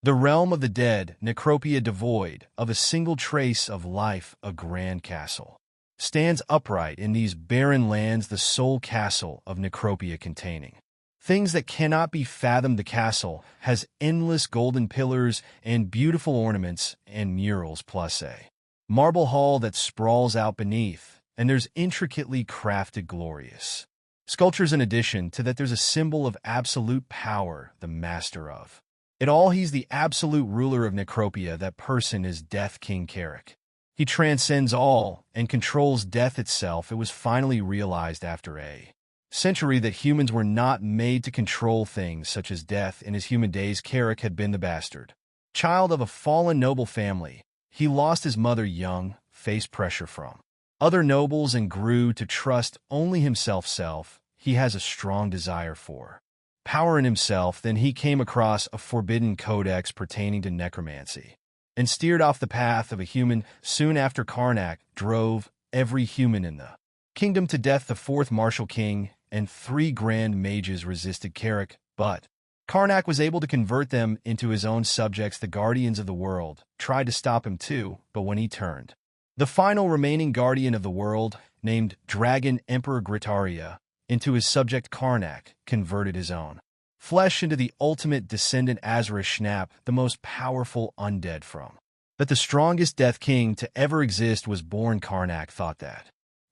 The realm of the dead, Necropia devoid of a single trace of life, a grand castle, stands upright in these barren lands, the sole castle of Necropia containing things that cannot be fathomed. The castle has endless golden pillars and beautiful ornaments and murals, plus a marble hall that sprawls out beneath, and there's intricately crafted glorious sculptures. In addition to that, there's a symbol of absolute power, the master of it all. He's the absolute ruler of Necropia. That person is Death King Carrick. He transcends all and controls death itself. It was finally realized after a century that humans were not made to control things such as death. In his human days, Carrick had been the bastard child of a fallen noble family. He lost his mother young, faced pressure from other nobles, and grew to trust only himself. He has a strong desire for power in himself. Then he came across a forbidden codex pertaining to necromancy and steered off the path of a human. Soon after, Karnak drove every human in the kingdom to death. The fourth martial king and 3 grand mages resisted Carrick, but Karnak was able to convert them into his own subjects. The guardians of the world tried to stop him too, but when he turned the final remaining guardian of the world, named Dragon Emperor Gritaria, into his subject, Karnak converted his own flesh into the ultimate descendant, Azra Schnapp, the most powerful undead from that the strongest Death King to ever exist was born. Karnak thought that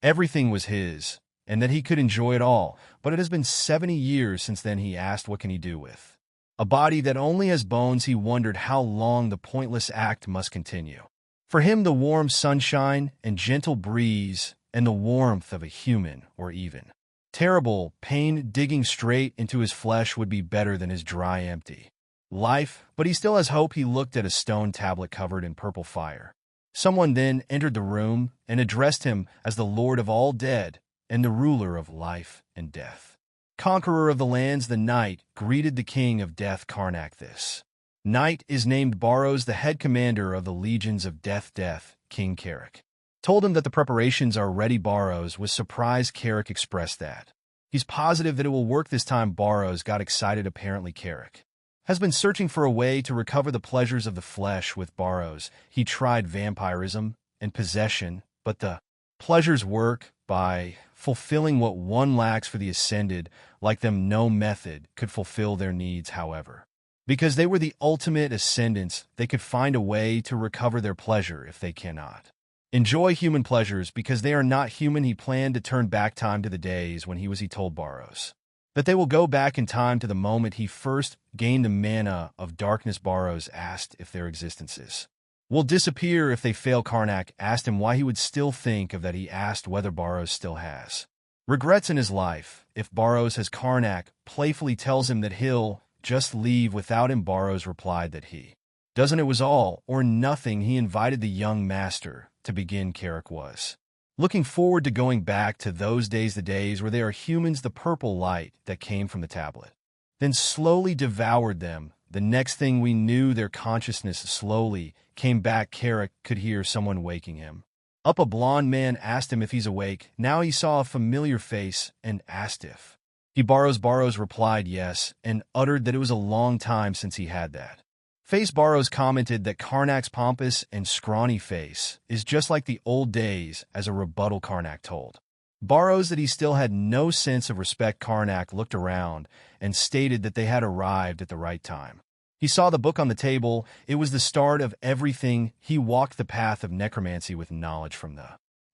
everything was his and that he could enjoy it all, but it has been 70 years since then. He asked, what can he do with a body that only has bones? He wondered how long the pointless act must continue. For him, the warm sunshine and gentle breeze and the warmth of a human, or even terrible pain digging straight into his flesh, would be better than his dry, empty life. But he still has hope. He looked at a stone tablet covered in purple fire. Someone then entered the room and addressed him as the Lord of all dead and the ruler of life and death. Conqueror of the lands, the knight greeted the king of death, Karnak. This knight is named Barrows, the head commander of the legions of death. King Carrick told him that the preparations are ready. Barrows was surprised. Carrick expressed that he's positive that it will work this time. Barrows got excited. Apparently, Carrick has been searching for a way to recover the pleasures of the flesh. With Barrows, he tried vampirism and possession, but the pleasures work by fulfilling what one lacks. For the ascended, like them, no method could fulfill their needs. However, because they were the ultimate ascendants, they could find a way to recover their pleasure if they cannot enjoy human pleasures because they are not human. He planned to turn back time to the days when he told Barrows that they will go back in time to the moment he first gained the mana of darkness. Barrows asked if their existences will disappear if they fail. Karnak asked him why he would still think of that. He asked whether Barrows still has regrets in his life. If Barrows has, Karnak playfully tells him that he'll just leave without him. Barrows replied that he doesn't. It was all or nothing. He invited the young master to begin. Carrick was looking forward to going back to those days, the days where they are humans. The purple light that came from the tablet then slowly devoured them. The next thing we knew, their consciousness slowly came back. Carrick could hear someone waking him up. A blond man asked him if he's awake. Now he saw a familiar face and asked if he Barrows. Barrows replied yes, and uttered that it was a long time since he had that face. Barrows commented that Karnak's pompous and scrawny face is just like the old days. As a rebuttal, Karnak told Barrows that he still had no sense of respect. Karnak looked around and stated that they had arrived at the right time. He saw the book on the table. It was the start of everything. He walked the path of necromancy with knowledge from the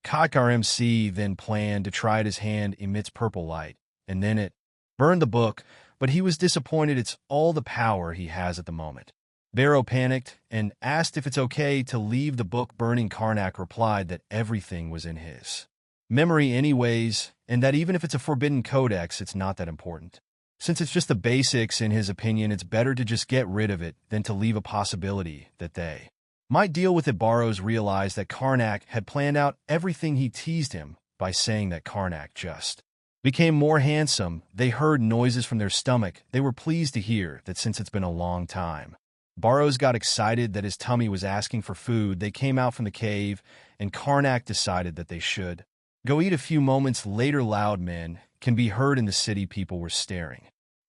KRMC, then planned to try it. His hand emits purple light, and then it burned the book, but he was disappointed. It's all the power he has at the moment. Barrow panicked and asked if it's okay to leave the book burning. Karnak replied that everything was in his memory anyways, and that even if it's a forbidden codex, it's not that important. Since it's just the basics, in his opinion, it's better to just get rid of it than to leave a possibility that they might deal with it. Barrows realized that Karnak had planned out everything. He teased him by saying that Karnak just became more handsome. They heard noises from their stomach. They were pleased to hear that since it's been a long time. Barrows got excited that his tummy was asking for food. They came out from the cave, and Karnak decided that they should go eat. A few moments later, loud men can be heard in the city. People were staring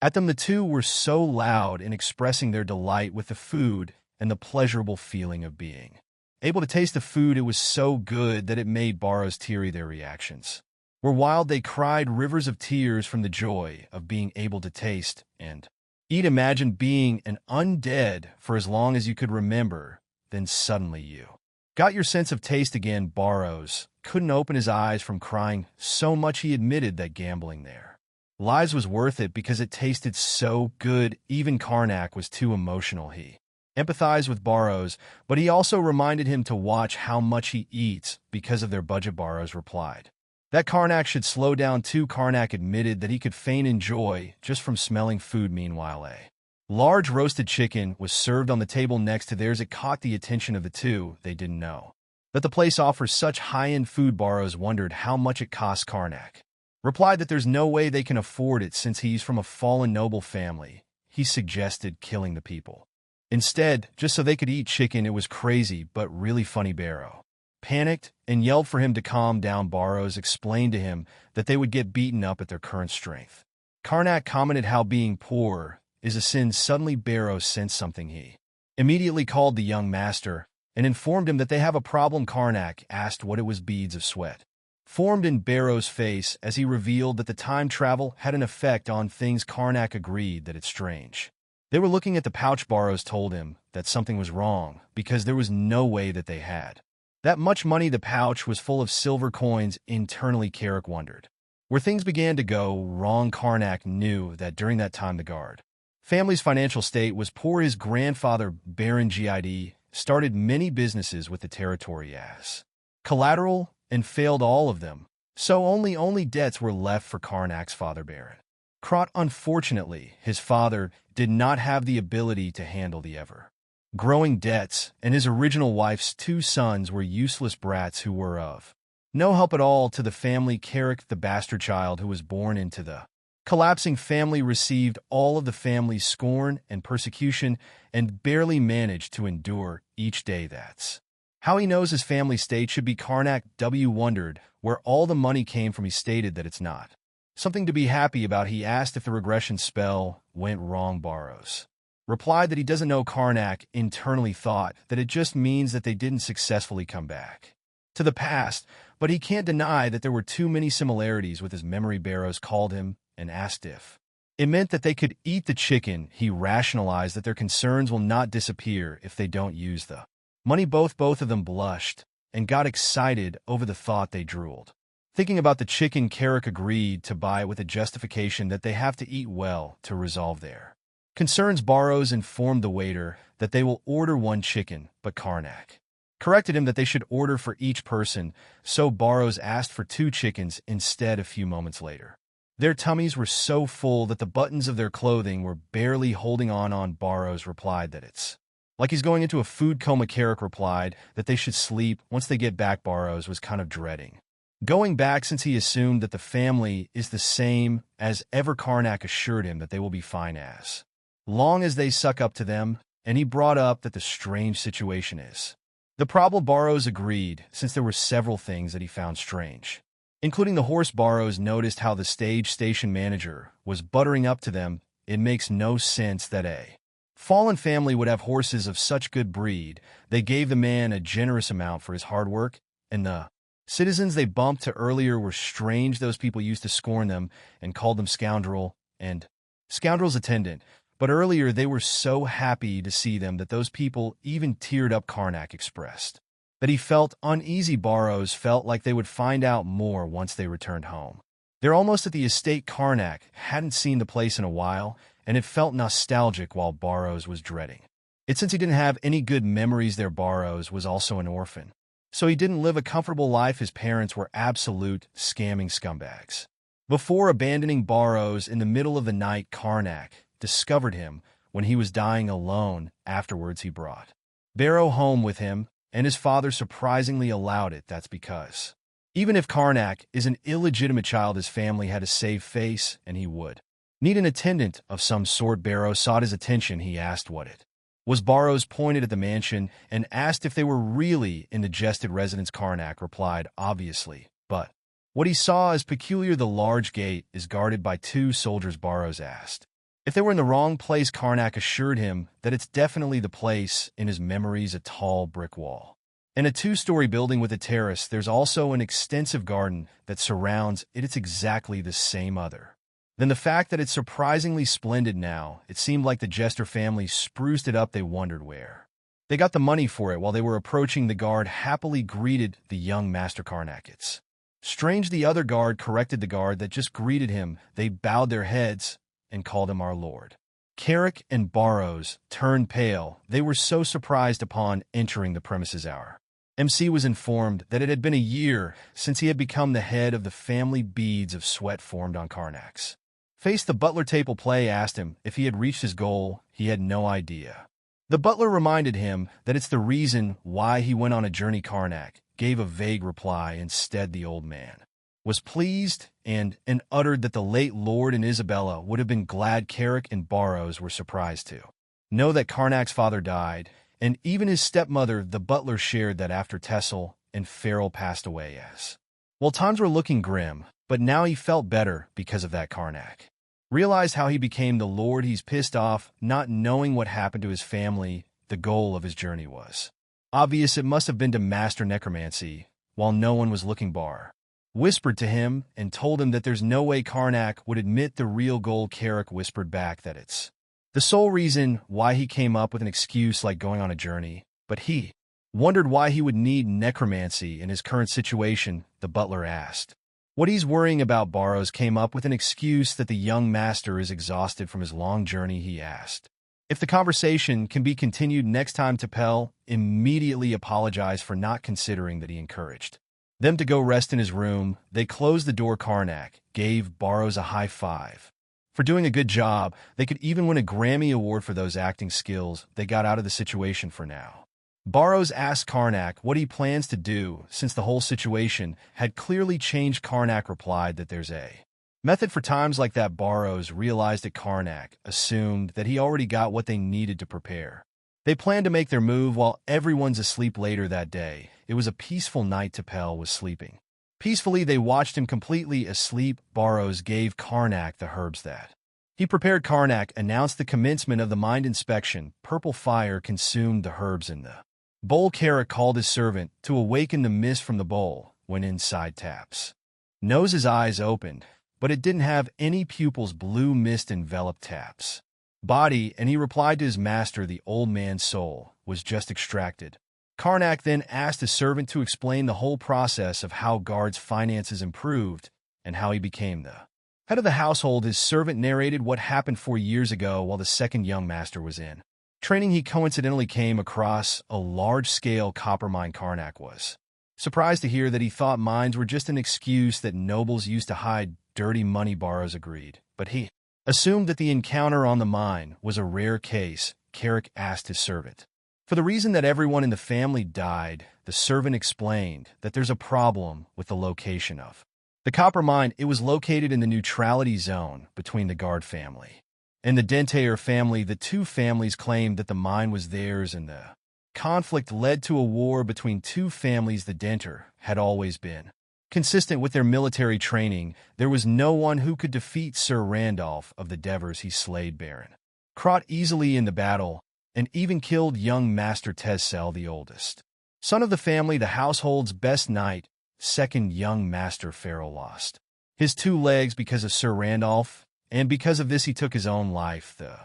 At them, the two were so loud in expressing their delight with the food and the pleasurable feeling of being able to taste the food. It was so good that it made Barrows teary. Their reactions were wild. They cried rivers of tears from the joy of being able to taste and eat. Imagine being an undead for as long as you could remember, then suddenly you got your sense of taste again. Barrows couldn't open his eyes from crying so much. He admitted that gambling their lives was worth it because it tasted so good. Even Karnak was too emotional. He empathized with Barrows, but he also reminded him to watch how much he eats because of their budget. Barrows replied that Karnak should slow down too. Karnak admitted that he could feign enjoy just from smelling food. Meanwhile, a large roasted chicken was served on the table next to theirs. It caught the attention of the two. They didn't know that the place offers such high-end food. Barrows wondered how much it cost. Karnak replied that there's no way they can afford it since he's from a fallen noble family. He suggested killing the people instead, just so they could eat chicken. It was crazy, but really funny. Barrow panicked and yelled for him to calm down. Barrows explained to him that they would get beaten up at their current strength. Karnak commented how being poor is a sin. Suddenly, Barrows sensed something. He immediately called the young master and informed him that they have a problem. Karnak asked what it was. Beads of sweat formed in Barrows' face as he revealed that the time travel had an effect on things. Karnak agreed that it's strange. They were looking at the pouch. Barrows told him that something was wrong because there was no way that they had that much money. The pouch was full of silver coins. Internally, Carrick wondered where things began to go wrong. Karnak knew that during that time the guard family's financial state was poor. His grandfather, Baron Gid, started many businesses with the territory as collateral and failed all of them, so only debts were left for Karnak's father, Baron Krot. Unfortunately, his father did not have the ability to handle the ever-growing debts, and his original wife's two sons were useless brats who were of no help at all to the family. Carrick, the bastard child who was born into the collapsing family, received all of the family's scorn and persecution and barely managed to endure each day. That's how he knows his family state should be. Karnak wondered where all the money came from. He stated that it's not something to be happy about. He asked if the regression spell went wrong. Barrows replied that he doesn't know. Karnak internally thought that it just means that they didn't successfully come back to the past, but he can't deny that there were too many similarities with his memory. Barrows called him and asked if it meant that they could eat the chicken. He rationalized that their concerns will not disappear if they don't use the money. Both of them blushed and got excited over the thought. They drooled thinking about the chicken. Carrick agreed to buy it with a justification that they have to eat well to resolve their concerns. Barrows informed the waiter that they will order one chicken, but Karnak corrected him that they should order for each person, so Barrows asked for 2 chickens instead. A few moments later, their tummies were so full that the buttons of their clothing were barely holding on. Barrows replied that it's like he's going into a food coma. Carrick replied that they should sleep once they get back. Barrows was kind of dreading going back since he assumed that the family is the same as ever. Karnak assured him that they will be fine as long as they suck up to them, and he brought up that the strange situation is the problem. Barrows agreed, since there were several things that he found strange, including the horse. Barrows noticed how the stage station manager was buttering up to them. It makes no sense that a fallen family would have horses of such good breed. They gave the man a generous amount for his hard work, and the citizens they bumped to earlier were strange. Those people used to scorn them and called them scoundrel and scoundrel's attendant. But earlier they were so happy to see them that those people even teared up. Karnak expressed that he felt uneasy. Barrows felt like they would find out more once they returned home. They're almost at the estate. Karnak hadn't seen the place in a while, and it felt nostalgic while Barrows was dreading it since he didn't have any good memories there. Barrows was also an orphan, so he didn't live a comfortable life. His parents were absolute scamming scumbags. Before abandoning Barrows in the middle of the night, Karnak discovered him when he was dying alone. Afterwards, he brought Barrow home with him, and his father surprisingly allowed it. That's because even if Karnak is an illegitimate child, his family had a safe face, and he would need an attendant of some sort. Barrow sought his attention. He asked what it was. Barrows pointed at the mansion and asked if they were really in the jested residence. Karnak replied, obviously, but what he saw is peculiar. The large gate is guarded by 2 soldiers. Barrows asked If they were in the wrong place, Karnak assured him that it's definitely the place. In his memories, a tall brick wall. In a two-story building with a terrace, there's also an extensive garden that surrounds it. It's exactly the same other. Then the fact that it's surprisingly splendid now, it seemed like the Jester family spruced it up. They wondered where they got the money for it. While they were approaching, the guard happily greeted the young Master Karnak. It's strange, the other guard corrected the guard that just greeted him. They bowed their heads and called him our lord. Carrick and Barrows turned pale. They were so surprised upon entering the premises. Our MC was informed that it had been a year since he had become the head of the family. Beads of sweat formed on Karnak's face. The butler table play asked him if he had reached his goal. He had no idea. The butler reminded him that it's the reason why he went on a journey. Karnak gave a vague reply. Instead, the old man was pleased and uttered that the late Lord and Isabella would have been glad. Carrick and Barrows were surprised to know that Karnak's father died, and even his stepmother. The butler shared that after Tessel and Farrell passed away as well, times were looking grim, but now he felt better because of that. Karnak realized how he became the Lord. He's pissed off, not knowing what happened to his family. The goal of his journey was obvious. It must have been to master necromancy, while no one was looking. Bar whispered to him and told him that there's no way Karnak would admit the real goal. Carrick whispered back that it's the sole reason why he came up with an excuse like going on a journey, but he wondered why he would need necromancy in his current situation. The butler asked what he's worrying about. Barrows came up with an excuse that the young master is exhausted from his long journey. He asked if the conversation can be continued next time. T'Pel immediately apologized for not considering that he encouraged them to go rest in his room. They closed the door. Karnak gave Barrows a high five for doing a good job. They could even win a Grammy Award for those acting skills. They got out of the situation for now. Barrows asked Karnak what he plans to do since the whole situation had clearly changed. Karnak replied that there's a method for times like that. Barrows realized that Karnak assumed that he already got what they needed to prepare. They planned to make their move while everyone's asleep. Later that day, it was a peaceful night. T'Pel was sleeping peacefully. They watched him completely asleep. Barrows gave Karnak the herbs that he prepared. Karnak announced the commencement of the mind inspection. Purple fire consumed the herbs in the bowl. Carrick called his servant to awaken the mist from the bowl. When inside Tap's nose, his eyes opened, but it didn't have any pupils. Blue mist enveloped Tap's body, and he replied to his master the old man's soul was just extracted. Karnak then asked his servant to explain the whole process of how Guard's finances improved and how he became the head of the household. His servant narrated what happened 4 years ago while the second young master was in training. He coincidentally came across a large-scale copper mine. Karnak was surprised to hear that. He thought mines were just an excuse that nobles used to hide dirty money. Barrows agreed, but he assumed that the encounter on the mine was a rare case. Carrick asked his servant for the reason that everyone in the family died. The servant explained that there's a problem with the location of the copper mine. It was located in the neutrality zone between the Guard family and the Dentaire family. The two families claimed that the mine was theirs, and the conflict led to a war between two families. The Dentaire had always been consistent with their military training. There was no one who could defeat Sir Randolph of the Devers. He slayed Baron Crot easily in the battle and even killed young Master Tessel, the oldest son of the family. The household's best knight, second young Master Farrell, lost his 2 legs because of Sir Randolph, and because of this he took his own life. The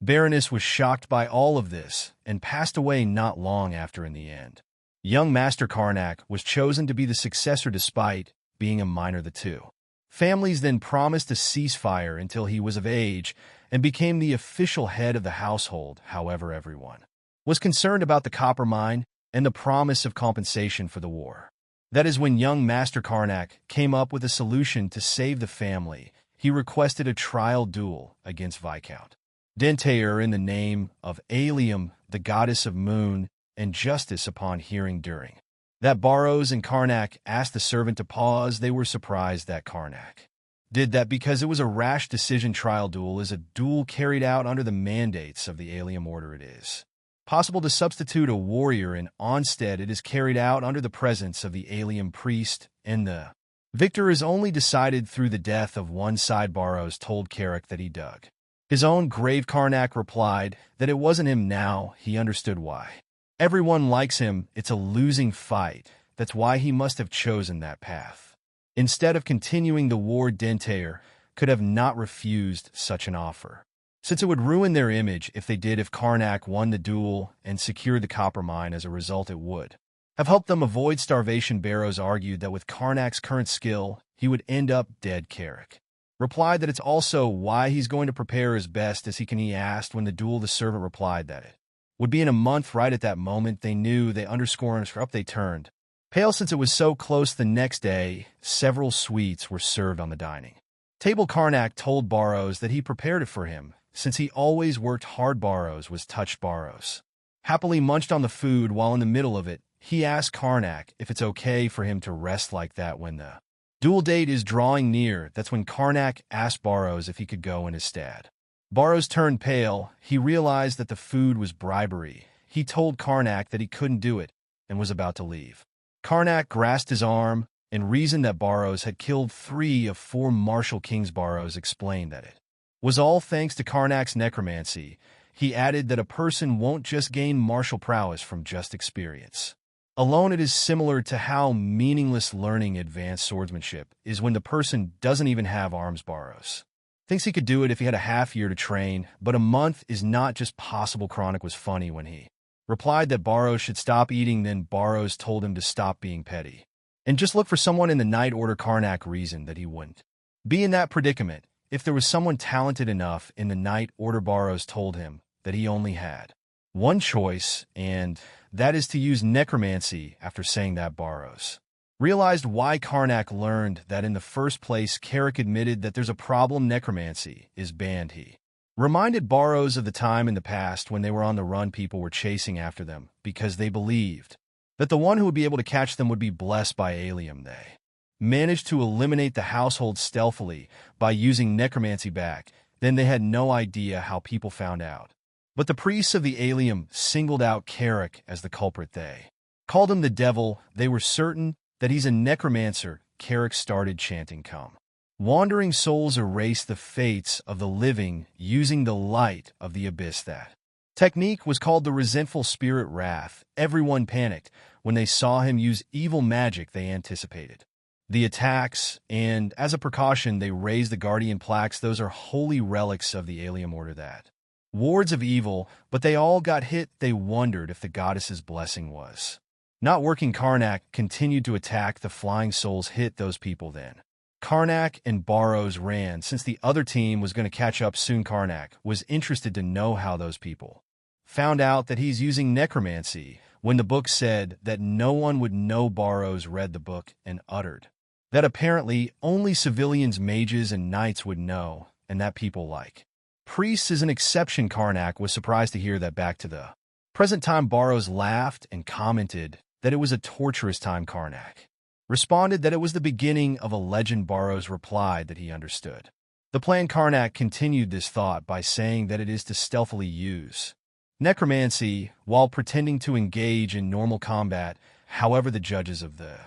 Baroness was shocked by all of this and passed away not long after. In the end, young Master Karnak was chosen to be the successor despite being a minor. The two families then promised a ceasefire until he was of age and became the official head of the household. However, everyone was concerned about the copper mine and the promise of compensation for the war. That is when young Master Karnak came up with a solution to save the family. He requested a trial duel against Viscount Dentaire in the name of Alium, the goddess of moon and justice. Upon hearing during that Barrows and Karnak asked the servant to pause, they were surprised that Karnak did that because it was a rash decision. Trial duel is a duel carried out under the mandates of the Alium Order. It is possible to substitute a warrior in Onstead. It is carried out under the presence of the Alium priest, and the victor is only decided through the death of one side. Barrows told Carrick that he dug His own grave Karnak replied that it wasn't him now, he understood why. Everyone likes him, it's a losing fight, that's why he must have chosen that path. Instead of continuing the war, Dentaire could have not refused such an offer, since it would ruin their image if Karnak won the duel and secured the copper mine. As a result, it would have helped them avoid starvation. Barrows argued that with Karnak's current skill, he would end up dead. Carrick replied that it's also why he's going to prepare as best as he can. He asked when the duel. The servant replied that it would be in a month. Right at that moment, they knew they turned pale since it was so close. The next day, several sweets were served on the dining table. Karnak told Barrows that he prepared it for him, since he always worked hard. Barrows was touched. Barrows happily munched on the food. While in the middle of it, he asked Karnak if it's okay for him to rest like that when the duel date is drawing near. That's when Karnak asked Barrows if he could go in his stead. Barrows turned pale. He realized that the food was bribery. He told Karnak that he couldn't do it and was about to leave. Karnak grasped his arm and reasoned that Barrows had killed 3 of 4 martial kings. Barrows explained that it was all thanks to Karnak's necromancy. He added that a person won't just gain martial prowess from just experience alone. It is similar to how meaningless learning advanced swordsmanship is when the person doesn't even have arms. Barrows thinks he could do it if he had a half year to train, but a month is not just possible. Karnak was funny when he replied that Barrows should stop eating. Then Barrows told him to stop being petty and just look for someone in the night order. Karnak reasoned that he wouldn't be in that predicament if there was someone talented enough in the night order. Barrows told him that he only had one choice, and that is to use necromancy. After saying that, Barrows realized why Karnak learned that in the first place. Carrick admitted that there's a problem. Necromancy is banned. He reminded Barrows of the time in the past when they were on the run. People were chasing after them because they believed that the one who would be able to catch them would be blessed by Alium. They managed to eliminate the household stealthily by using necromancy back then. They had no idea how people found out, but the priests of the Alium singled out Carrick as the culprit. They called him the devil. They were certain that he's a necromancer. Carrick started chanting, "Come, wandering souls, erase the fates of the living using the light of the abyss." That technique was called the resentful spirit wrath. Everyone panicked when they saw him use evil magic. They anticipated the attacks, and as a precaution, they raised the guardian plaques. Those are holy relics of the Alium order that wards of evil, but they all got hit. They wondered if the goddess's blessing was not working. Karnak continued to attack. The flying souls hit those people. Then Karnak and Barrows ran since the other team was going to catch up soon. Karnak was interested to know how those people found out that he's using necromancy when the book said that no one would know. Barrows read the book and uttered that apparently only civilians, mages, and knights would know, and that people like priests is an exception. Karnak was surprised to hear that. Back to the present time, Barrows laughed and commented that it was a torturous time. Karnak responded that it was the beginning of a legend. Barrows replied that he understood the plan. Karnak continued this thought by saying that it is to stealthily use necromancy while pretending to engage in normal combat. However, the judges of the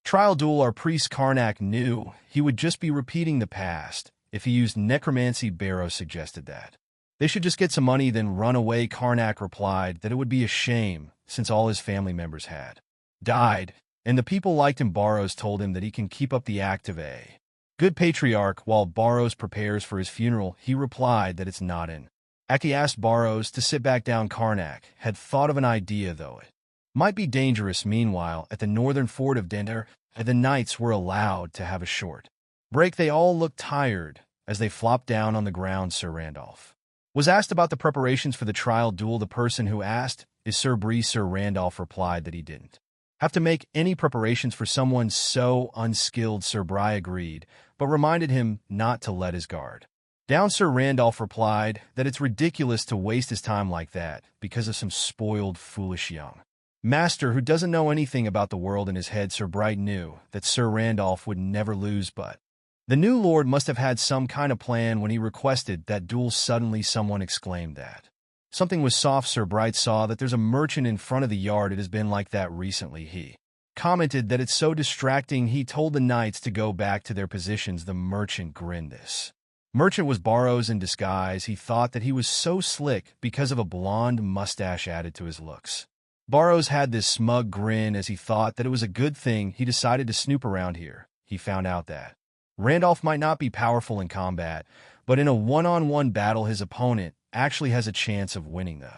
trial duel are priests. Karnak knew he would just be repeating the past if he used necromancy. Barrows suggested that they should just get some money then run away. Karnak replied that it would be a shame since all his family members had died and the people liked him. Barrows told him that he can keep up the act of a good patriarch. While Barrows prepares for his funeral, he replied that it's not in act. He asked Barrows to sit back down. Karnak had thought of an idea, though it might be dangerous. Meanwhile, at the northern fort of Dender, the knights were allowed to have a short break. They all looked tired as they flopped down on the ground. Sir Randolph was asked about the preparations for the trial duel. The person who asked is Sir Bree. Sir Randolph replied that he didn't have to make any preparations for someone so unskilled. Sir Bree agreed, but reminded him not to let his guard down. Sir Randolph replied that it's ridiculous to waste his time like that because of some spoiled, foolish young master who doesn't know anything about the world in his head. Sir Bright knew that Sir Randolph would never lose, but the new lord must have had some kind of plan when he requested that duel. Suddenly, someone exclaimed that something was soft. Sir Bright saw that there's a merchant in front of the yard. It has been like that recently. He commented that it's so distracting. He told the knights to go back to their positions. The merchant grinned. This Merchant was Barrows in disguise. He thought that he was so slick because of a blonde mustache added to his looks. Barrows had this smug grin as he thought that it was a good thing he decided to snoop around here. He found out that Randolph might not be powerful in combat, but in a one-on-one battle his opponent actually has a chance of winning the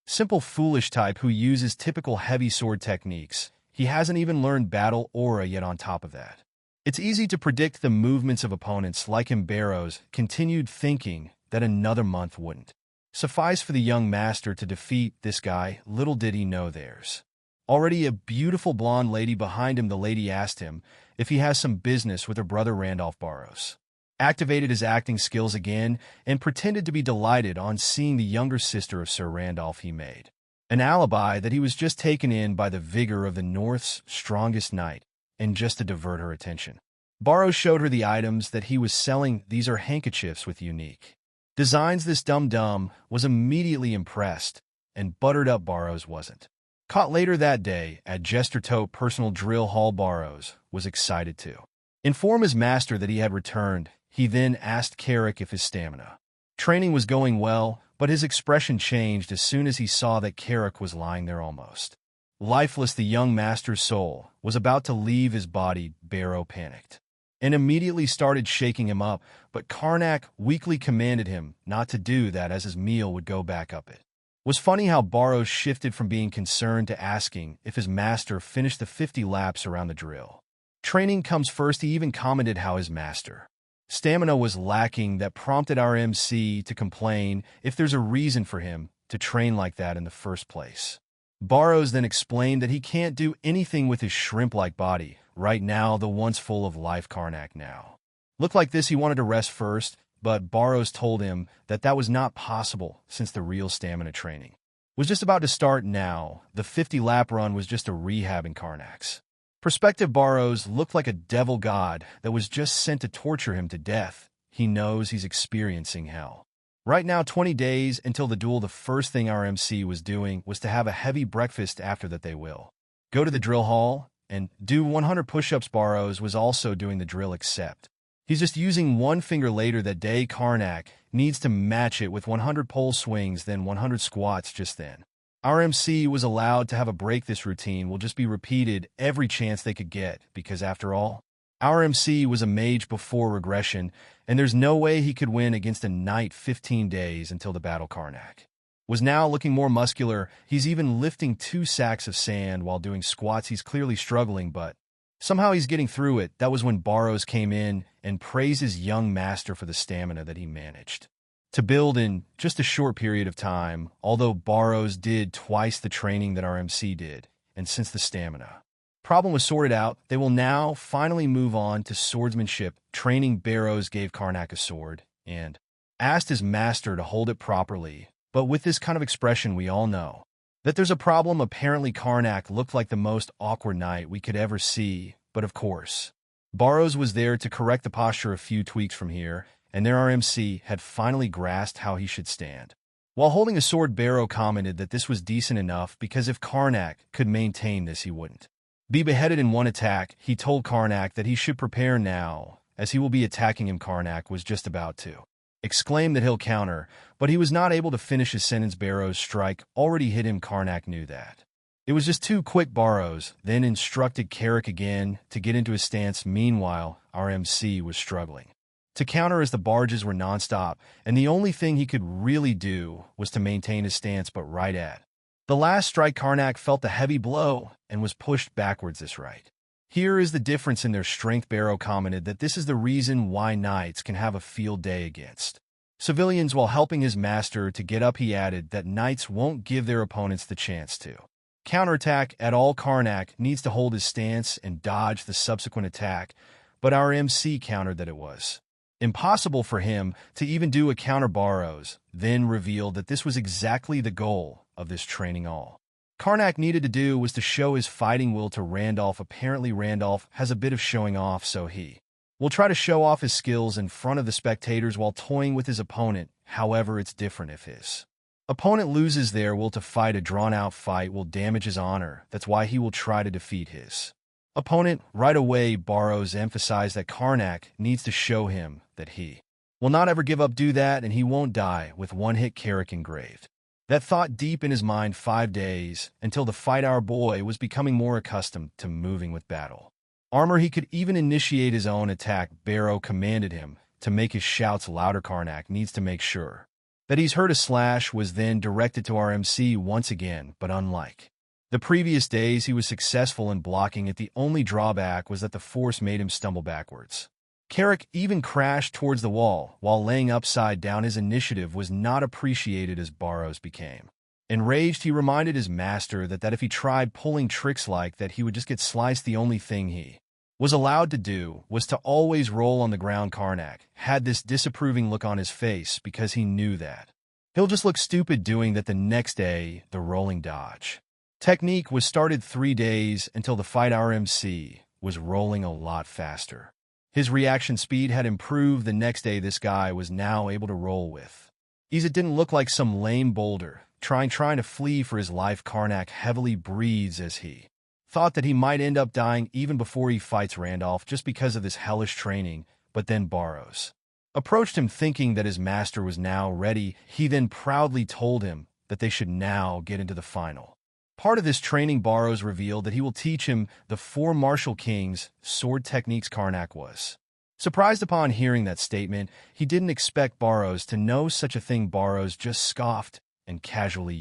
simple foolish type who uses typical heavy sword techniques. He hasn't even learned battle aura yet on top of that. It's easy to predict the movements of opponents like him. Barrows continued thinking that another month wouldn't suffice for the young master to defeat this guy. Little did he know there's already a beautiful blonde lady behind him. The lady asked him if he has some business with her brother Randolph. Barrows activated his acting skills again and pretended to be delighted on seeing the younger sister of Sir Randolph. He made an alibi that he was just taken in by the vigor of the North's strongest knight, and just to divert her attention, Barrows showed her the items that he was selling. These are handkerchiefs with unique designs. This dum-dum was immediately impressed, and buttered up Barrows wasn't. Caught later that day at Jester Tote Personal Drill Hall, Barrows was excited to inform his master that he had returned. He then asked Carrick if his stamina training was going well, but his expression changed as soon as he saw that Carrick was lying there almost lifeless. The young master's soul was about to leave his body. Barrow panicked and immediately started shaking him up, but Karnak weakly commanded him not to do that as his meal would go back up. It was funny how Barrows shifted from being concerned to asking if his master finished the 50 laps around the drill. Training comes first. He even commented how his master stamina was lacking. That prompted our MC to complain if there's a reason for him to train like that in the first place. Barrows then explained that he can't do anything with his shrimp-like body right now, the once full of life. Karnak now looked like this. He wanted to rest first, but Barrows told him that that was not possible since the real stamina training was just about to start now. The 50-lap run was just a rehab in Karnak's perspective. Barrows looked like a devil god that was just sent to torture him to death. He knows he's experiencing hell right now. 20 days until the duel. The first thing our MC was doing was to have a heavy breakfast. After that they will go to the drill hall and do 100 push-ups. Barrows was also doing the drill, except he's just using one finger. Later that day, Karnak needs to match it with 100 pole swings, then 100 squats. Just then, our MC was allowed to have a break. This routine will just be repeated every chance they could get, because after all, our MC was a mage before regression, and there's no way he could win against a knight. 15 days until the battle. Karnak was now looking more muscular. He's even lifting 2 sacks of sand while doing squats. He's clearly struggling, but somehow he's getting through it. That was when Barrows came in and praised his young master for the stamina that he managed to build in just a short period of time. Although Barrows did twice the training that our MC did, and since the stamina problem was sorted out, they will now finally move on to swordsmanship training. Barrows gave Karnak a sword and asked his master to hold it properly, but with this kind of expression we all know that there's a problem. Apparently Karnak looked like the most awkward knight we could ever see, but of course Barrows was there to correct the posture. A few tweaks from here and there, our MC had finally grasped how he should stand while holding a sword. Barrow commented that this was decent enough because if Karnak could maintain this, he wouldn't be beheaded in one attack. He told Karnak that he should prepare now, as he will be attacking him. Karnak was just about to exclaim that he'll counter, but he was not able to finish his sentence. Barrows' strike already hit him. Karnak knew that it was just too quick. Barrows then instructed Carrick again to get into his stance. Meanwhile, our MC was struggling to counter as the barges were nonstop, and the only thing he could really do was to maintain his stance. But right at the last strike, Karnak felt a heavy blow and was pushed backwards. This right here is the difference in their strength. Barrow commented that this is the reason why knights can have a field day against civilians while helping his master to get up. He added that knights won't give their opponents the chance to counterattack at all. Karnak needs to hold his stance and dodge the subsequent attack, but our MC countered that it was impossible for him to even do a counter. Barrows then revealed that this was exactly the goal of this training. All Karnak needed to do was to show his fighting will to Randolph. Apparently Randolph has a bit of showing off, so he will try to show off his skills in front of the spectators while toying with his opponent. However, it's different if his opponent loses. Their will to fight a drawn-out fight will damage his honor. That's why he will try to defeat his opponent right away. Barrows emphasized that Karnak needs to show him that he will not ever give up, do that, and he won't die with one hit Carrick engraved. That thought deep in his mind 5 days, until the fight our boy was becoming more accustomed to moving with battle. Armor he could even initiate his own attack. Barrow commanded him to make his shouts louder. Karnak needs to make sure that he's heard. A slash was then directed to our MC once again, but unlike the previous days, he was successful in blocking it. The only drawback was that the force made him stumble backwards. Carrick even crashed towards the wall while laying upside down. His initiative was not appreciated as Barrows became enraged. He reminded his master that if he tried pulling tricks like that, he would just get sliced. The only thing he was allowed to do was to always roll on the ground. Karnak had this disapproving look on his face because he knew that he'll just look stupid doing that. The next day, the rolling dodge technique was started. 3 days until the fight. Our MC was rolling a lot faster. His reaction speed had improved. The next day, this guy was now able to roll with ease. It didn't look like some lame boulder trying to flee for his life. Karnak heavily breathes as he thought that he might end up dying even before he fights Randolph just because of this hellish training. But then Barrows approached him thinking that his master was now ready. He then proudly told him that they should now get into the final part of this training. Barrows revealed that he will teach him the 4 martial kings' sword techniques. Karnak was surprised upon hearing that statement. He didn't expect Barrows to know such a thing. Barrows just scoffed and casually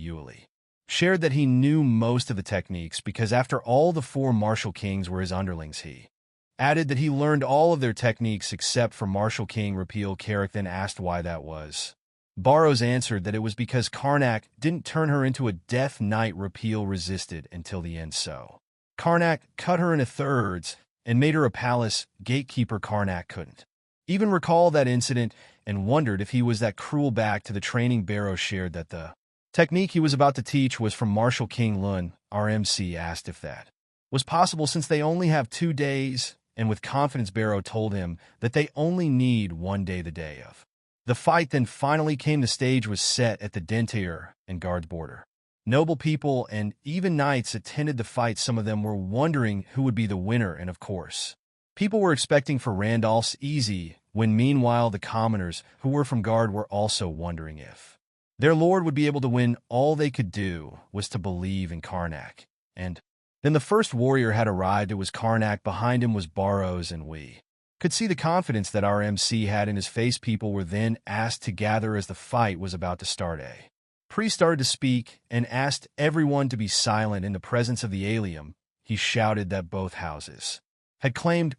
shared that he knew most of the techniques because after all, the 4 martial kings were his underlings. He added that he learned all of their techniques except for martial king repeal. Carrick then asked why that was. Barrows answered that it was because Karnak didn't turn her into a Death Knight. Repeal resisted until the end, so Karnak cut her into thirds and made her a palace gatekeeper. Karnak couldn't even recall that incident and wondered if he was that cruel. Back to the training, Barrows shared that the technique he was about to teach was from Martial King Lun. Our MC asked if that was possible since they only have 2 days, and with confidence Barrow told him that they only need 1 day. The day of the fight then finally came. The stage was set at the Dentaire and Guards border. Noble people and even knights attended the fight. Some of them were wondering who would be the winner, and of course, people were expecting for Randolph's easy, when meanwhile the commoners who were from Guard were also wondering if their lord would be able to win. All they could do was to believe in Karnak. And then the first warrior had arrived. It was Karnak. Behind him was Barrows, and we could see the confidence that our MC had in his face. People were then asked to gather as the fight was about to start. A priest started to speak and asked everyone to be silent. In the presence of the alien, he shouted that both houses had claimed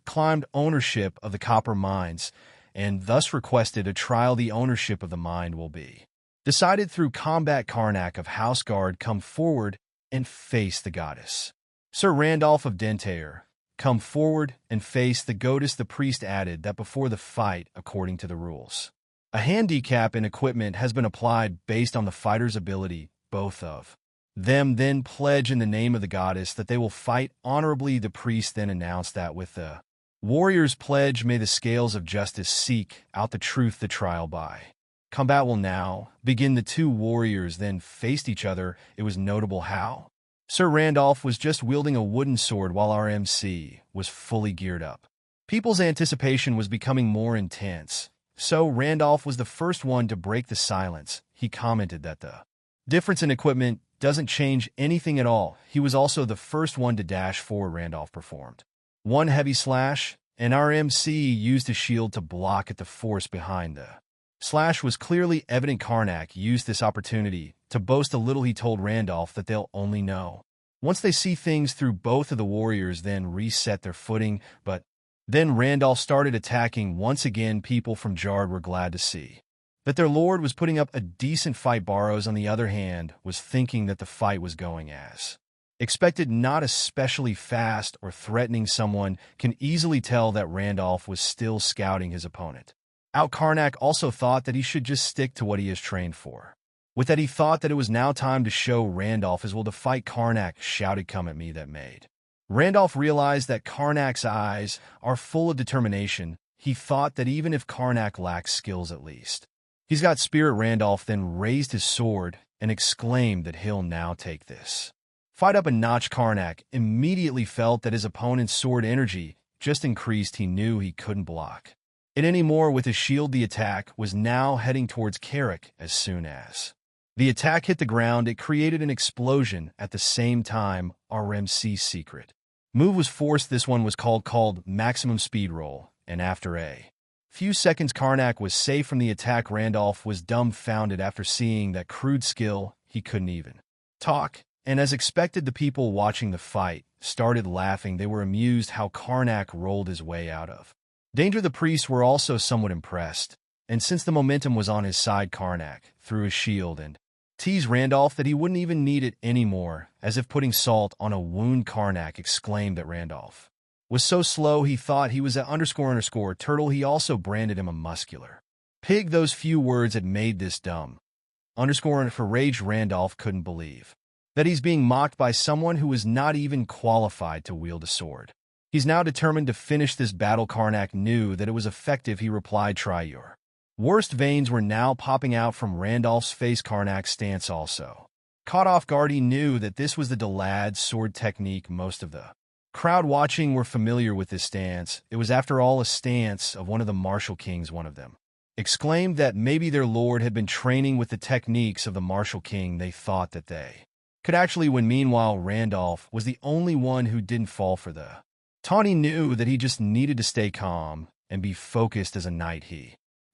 ownership of the copper mines and thus requested a trial. The ownership of the mine will be decided through combat. Karnak of House Guard, come forward and face the goddess. Sir Randolph of Dentaire, come forward and face the goddess. The priest added that before the fight, according to the rules, a handicap in equipment has been applied based on the fighter's ability. Both of them then pledge in the name of the goddess that they will fight honorably. The priest then announced that with the warrior's pledge, may the scales of justice seek out the truth. The trial by combat will now begin. The 2 warriors then faced each other. It was notable how Sir Randolph was just wielding a wooden sword while our MC was fully geared up. People's anticipation was becoming more intense, so Randolph was the first one to break the silence. He commented that the difference in equipment doesn't change anything at all. He was also the first one to dash forward. Randolph performed 1 heavy slash, and our MC used his shield to block at the force behind the slash was clearly evident. Karnak used this opportunity to boast a little. He told Randolph that they'll only know once they see things through. Both of the warriors then reset their footing, but then Randolph started attacking once again. People from Jard were glad to see that their lord was putting up a decent fight. Barrows, on the other hand, was thinking that the fight was going as expected, not especially fast or threatening. Someone can easily tell that Randolph was still scouting his opponent out. Karnak also thought that he should just stick to what he is trained for. With that, he thought that it was now time to show Randolph as well to fight. Karnak shouted, "Come at me." That made Randolph realized that Karnak's eyes are full of determination. He thought that even if Karnak lacks skills, at least he's got spirit. Randolph then raised his sword and exclaimed that he'll now take this fight up a notch. Karnak immediately felt that his opponent's sword energy just increased. He knew he couldn't block it anymore with his shield. The attack was now heading towards Carrick. As soon as the attack hit the ground, it created an explosion. At the same time, RMC's secret move was forced. This one was called maximum speed roll, and after a few seconds Karnak was safe from the attack. Randolph was dumbfounded after seeing that crude skill. He couldn't even talk, and as expected, the people watching the fight started laughing. They were amused how Karnak rolled his way out of danger. The priests were also somewhat impressed, and since the momentum was on his side, Karnak threw his shield and teased Randolph that he wouldn't even need it anymore, as if putting salt on a wound. Karnak exclaimed that Randolph was so slow he thought he was at __ turtle. He also branded him a muscular pig. Those few words had made this dumb _ for rage. Randolph couldn't believe that he's being mocked by someone who was not even qualified to wield a sword. He's now determined to finish this battle. Karnak knew that it was effective. He replied, "Try your worst." Veins were now popping out from Randolph's face. Karnak's stance also caught off guard. He knew that this was the Dalad's sword technique. Most of the crowd watching were familiar with this stance. It was, after all, a stance of one of the martial kings. One of them exclaimed that maybe their lord had been training with the techniques of the martial king. They thought that they could actually win. Meanwhile, Randolph was the only one who didn't fall for the taunt. He knew that he just needed to stay calm and be focused as a knight.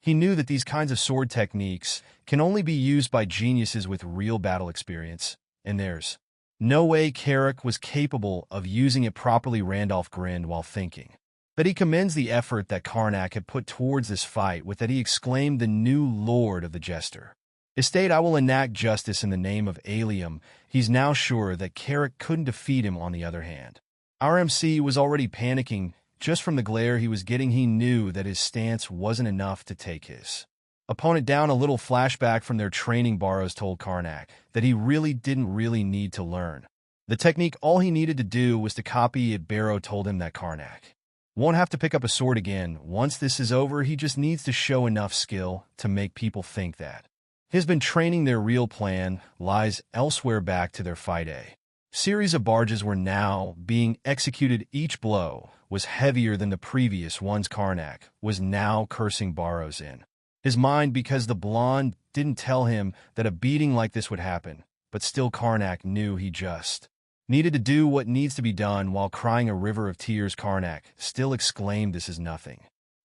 He knew that these kinds of sword techniques can only be used by geniuses with real battle experience, and there's no way Carrick was capable of using it properly. Randolph grinned while thinking that he commends the effort that Karnak had put towards this fight. With that, he exclaimed, "The new lord of the Jester Estate, I will enact justice in the name of Alium." He's now sure that Carrick couldn't defeat him. On the other hand, RMC was already panicking just from the glare he was getting. He knew that his stance wasn't enough to take his opponent down. A little flashback from their training. Barrows told Karnak that he didn't really need to learn the technique. All he needed to do was to copy it. Barrow told him that Karnak won't have to pick up a sword again. Once this is over, he just needs to show enough skill to make people think that he's been training. Their real plan lies elsewhere. Back to their fight. A series of barges were now being executed. Each blow was heavier than the previous ones. Karnak was now cursing Barrows in his mind because the blonde didn't tell him that a beating like this would happen. But still, Karnak knew he just needed to do what needs to be done. While crying a river of tears, Karnak still exclaimed, "This is nothing.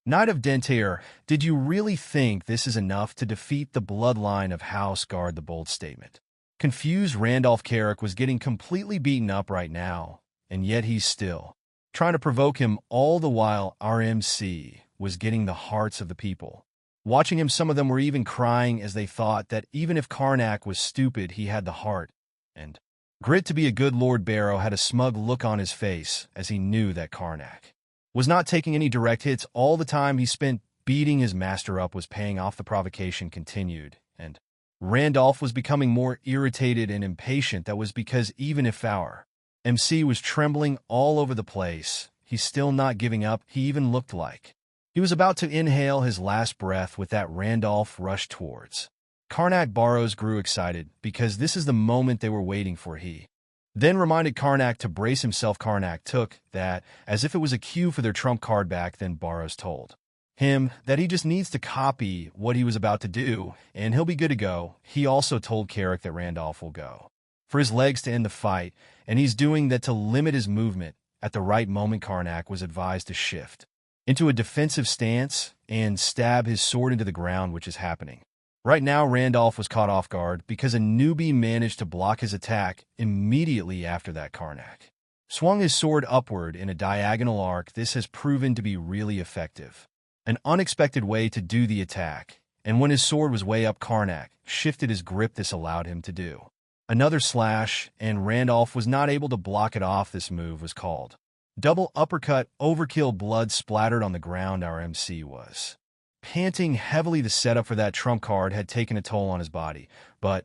Knight of Dentaire, did you really think this is enough to defeat the bloodline of House Guard?" The bold statement confused Randolph. Carrick was getting completely beaten up right now, and yet he's still trying to provoke him. All the while, RMC was getting the hearts of the people watching him. Some of them were even crying as they thought that even if Karnak was stupid, he had the heart and grit to be a good lord. Barrow had a smug look on his face as he knew that Karnak was not taking any direct hits. All the time he spent beating his master up was paying off. The provocation continued, and Randolph was becoming more irritated and impatient. That was because even if our MC was trembling all over the place, he's still not giving up. He even looked like he was about to inhale his last breath. With that, Randolph rushed towards Karnak. Barrows grew excited because this is the moment they were waiting for. He then reminded Karnak to brace himself. Karnak took that as if it was a cue for their trump card back. Then Barrows told him that he just needs to copy what he was about to do, and he'll be good to go. He also told Carrick that Randolph will go for his legs to end the fight, and he's doing that to limit his movement. At the right moment, Karnak was advised to shift into a defensive stance and stab his sword into the ground, which is happening right now. Randolph was caught off guard because a newbie managed to block his attack. Immediately after that, Karnak swung his sword upward in a diagonal arc. This has proven to be really effective, an unexpected way to do the attack, and when his sword was way up, Karnak shifted his grip. This allowed him to do another slash, and Randolph was not able to block it off. This move was called double uppercut. Overkill. Blood splattered on the ground. Our MC was panting heavily. The setup for that trump card had taken a toll on his body, but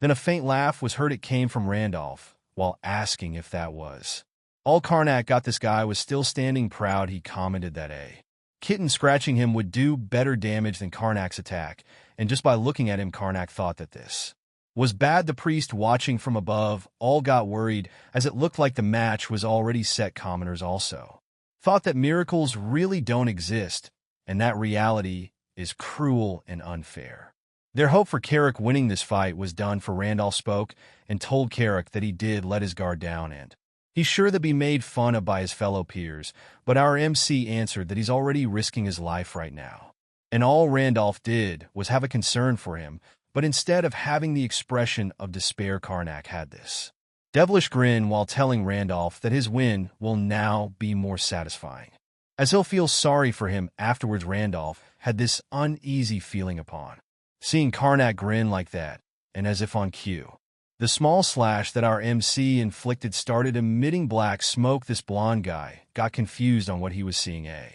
then a faint laugh was heard. It came from Randolph. While asking if that was all Karnak got, this guy was still standing proud. He commented that a kitten scratching him would do better damage than Karnak's attack, and just by looking at him, Karnak thought that this was bad. The priest watching from above all got worried as it looked like the match was already set. Commoners also thought that miracles really don't exist, and that reality is cruel and unfair. Their hope for Carrick winning this fight was done, for Randolph spoke and told Carrick that he did let his guard down, and he's sure to be made fun of by his fellow peers, but our MC answered that he's already risking his life right now. And all Randolph did was have a concern for him, but instead of having the expression of despair, Karnak had this devilish grin while telling Randolph that his win will now be more satisfying, as he'll feel sorry for him afterwards. Randolph had this uneasy feeling upon seeing Karnak grin like that, and as if on cue, the small slash that our MC inflicted started emitting black smoke. This blonde guy got confused on what he was seeing. A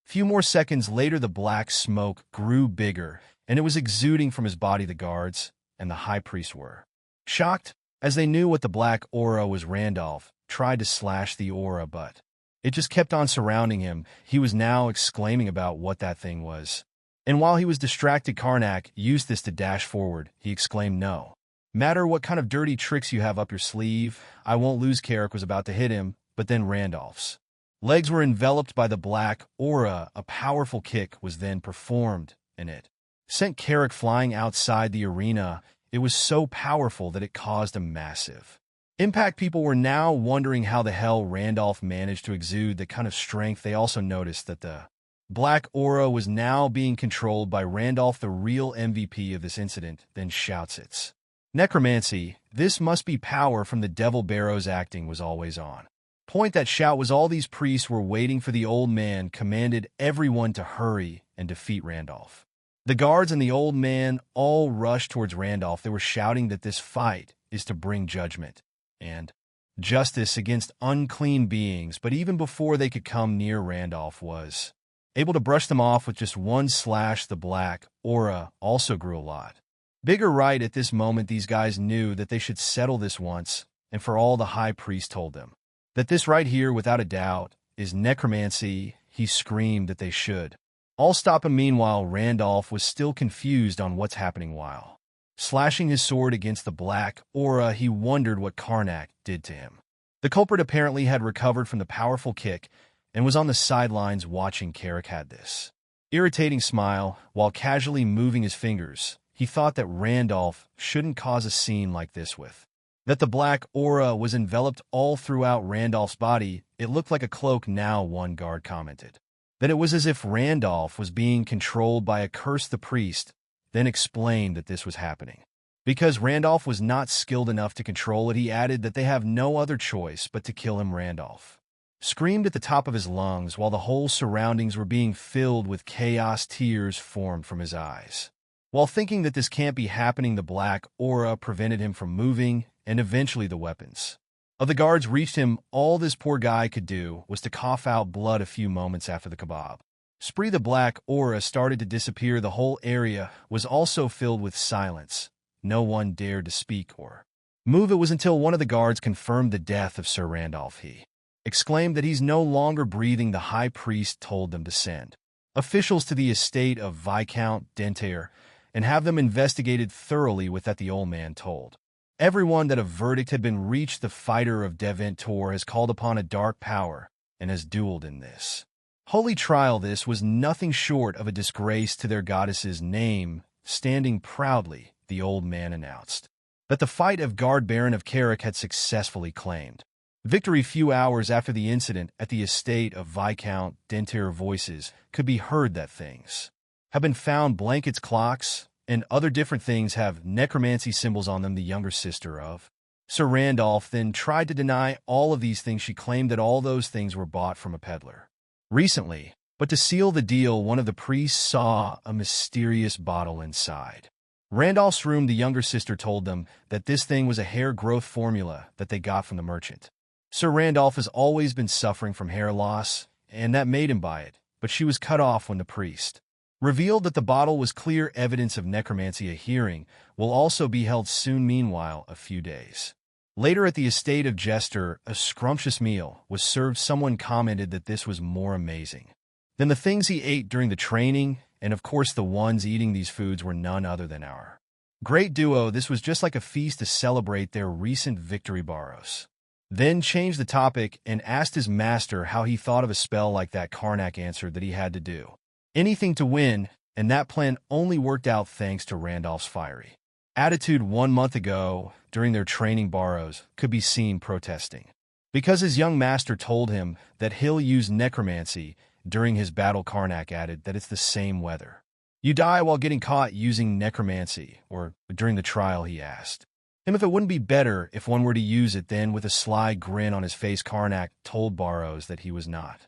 few more seconds later, the black smoke grew bigger, and it was exuding from his body. The guards and the high priest were shocked, as they knew what the black aura was. Randolph tried to slash the aura, but it just kept on surrounding him. He was now exclaiming about what that thing was. And while he was distracted, Karnak used this to dash forward. He exclaimed, "No matter what kind of dirty tricks you have up your sleeve, I won't lose." Carrick was about to hit him, but then Randolph's legs were enveloped by the black aura. A powerful kick was then performed, and it sent Carrick flying outside the arena. It was so powerful that it caused a massive impact. People were now wondering how the hell Randolph managed to exude that kind of strength. They also noticed that the black aura was now being controlled by Randolph, the real MVP of this incident, then shouts, "It's necromancy. This must be power from the devil." Barrow's acting was always on point. That shout was all these priests were waiting for. The old man commanded everyone to hurry and defeat Randolph. The guards and the old man all rushed towards Randolph. They were shouting that this fight is to bring judgment and justice against unclean beings, but even before they could come near, Randolph was able to brush them off with just one slash. The black aura also grew a lot bigger. Right at this moment, these guys knew that they should settle this once and for all. The high priest told them that this right here, without a doubt, is necromancy. He screamed that they should all stop him. Meanwhile, Randolph was still confused on what's happening. While slashing his sword against the black aura, he wondered what Karnak did to him. The culprit apparently had recovered from the powerful kick and was on the sidelines watching. Carrick had this irritating smile while casually moving his fingers. He thought that Randolph shouldn't cause a scene like this with that the black aura was enveloped all throughout Randolph's body. It looked like a cloak now. One guard commented that it was as if Randolph was being controlled by a curse. The priest then explained that this was happening because Randolph was not skilled enough to control it. He added that they have no other choice but to kill him. Randolph screamed at the top of his lungs while the whole surroundings were being filled with chaos. Tears formed from his eyes. While thinking that this can't be happening, the black aura prevented him from moving, and eventually the weapons of the guards reached him. All this poor guy could do was to cough out blood. A few moments after the kebab spree, the black aura started to disappear. The whole area was also filled with silence. No one dared to speak or move. It was until one of the guards confirmed the death of Sir Randolph. He exclaimed that he's no longer breathing. The high priest told them to send officials to the estate of Viscount Dentaire and have them investigated thoroughly. With that, the old man told everyone that a verdict had been reached. The fighter of Deventor has called upon a dark power and has dueled in this holy trial. This was nothing short of a disgrace to their goddess's name. Standing proudly, the old man announced that the fight of Guard Baron of Carrick had successfully claimed victory. Few hours after the incident at the estate of Viscount Dentaire, voices could be heard that things have been found. Blankets, clocks, and other different things have necromancy symbols on them. The younger sister of Sir Randolph then tried to deny all of these things. She claimed that all those things were bought from a peddler recently, but to seal the deal, one of the priests saw a mysterious bottle inside Randolph's room. The younger sister told them that this thing was a hair growth formula that they got from the merchant. Sir Randolph has always been suffering from hair loss, and that made him buy it, but she was cut off when the priest revealed that the bottle was clear evidence of necromancy. A hearing will also be held soon. Meanwhile, a few days later at the estate of Jester, a scrumptious meal was served. Someone commented that this was more amazing than the things he ate during the training, and of course the ones eating these foods were none other than our great duo. This was just like a feast to celebrate their recent victory. Barros then changed the topic and asked his master how he thought of a spell like that. Karnak answered that he had to do Anything to win, and that plan only worked out thanks to Randolph's fiery attitude. 1 month ago, during their training, Barrows could be seen protesting because his young master told him that he'll use necromancy during his battle. Karnak added that it's the same whether you die while getting caught using necromancy or during the trial. He asked him if it wouldn't be better if one were to use it. Then, with a sly grin on his face, Karnak told Barrows that he was not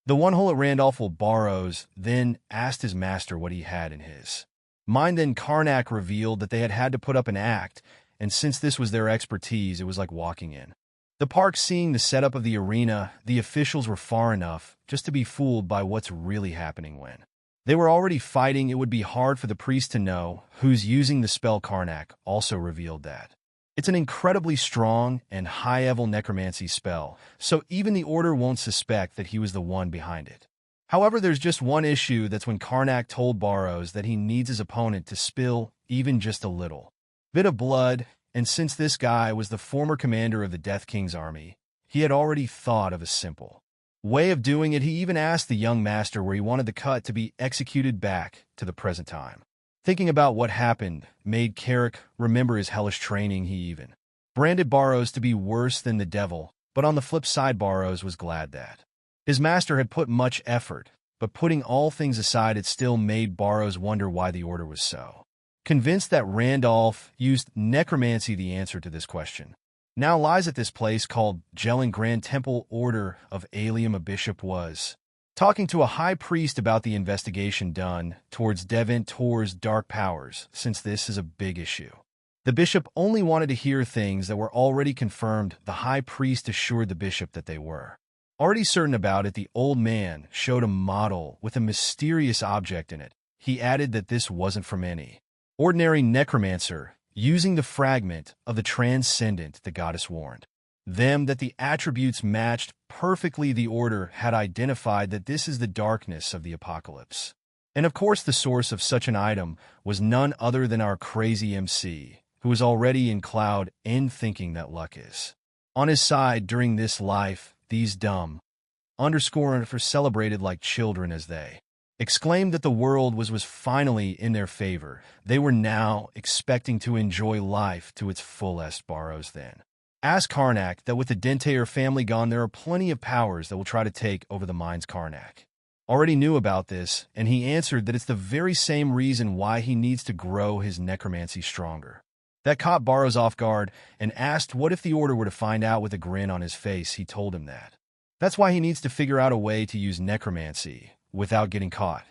the one who'll let Randolph. Barrows then asked his master what he had in his mind. Then Karnak revealed that they had to put up an act, and since this was their expertise, it was like walking in the park seeing the setup of the arena. The officials were far enough just to be fooled by what's really happening. When they were already fighting, it would be hard for the priest to know who's using the spell. Karnak also revealed that it's an incredibly strong and high-level necromancy spell, so even the Order won't suspect that he was the one behind it. However, there's just one issue. That's when Karnak told Barrows that he needs his opponent to spill even just a little bit of blood, and since this guy was the former commander of the Death King's army, he had already thought of a simple way of doing it. He even asked the young master where he wanted the cut to be executed back to the present time. Thinking about what happened made Carrick remember his hellish training. He even branded Barrows to be worse than the devil, but on the flip side, Barrows was glad that his master had put much effort, but putting all things aside, it still made Barrows wonder why the Order was so convinced that Randolph used necromancy. The answer to this question now lies at this place called Jelen Grand Temple Order of Alium. A bishop was talking to a high priest about the investigation done towards Deventor's dark powers, since this is a big issue. The bishop only wanted to hear things that were already confirmed. The high priest assured the bishop that they were already certain about it. The old man showed a model with a mysterious object in it. He added that this wasn't from any ordinary necromancer, using the fragment of the transcendent. The goddess warned them that the attributes matched perfectly. The Order had identified that this is the darkness of the apocalypse. And of course, the source of such an item was none other than our crazy MC, who was already in Cloud N thinking that luck is on his side during this life. These dumb _ celebrated like children as they exclaimed that the world was finally in their favor. They were now expecting to enjoy life to its fullest. Barrows then asked Karnak that with the Dentaire family gone, there are plenty of powers that will try to take over the mines. Karnak already knew about this, and he answered that it's the very same reason why he needs to grow his necromancy stronger. That caught Barrows off guard and asked what if the Order were to find out. With a grin on his face, he told him that that's why he needs to figure out a way to use necromancy without getting caught.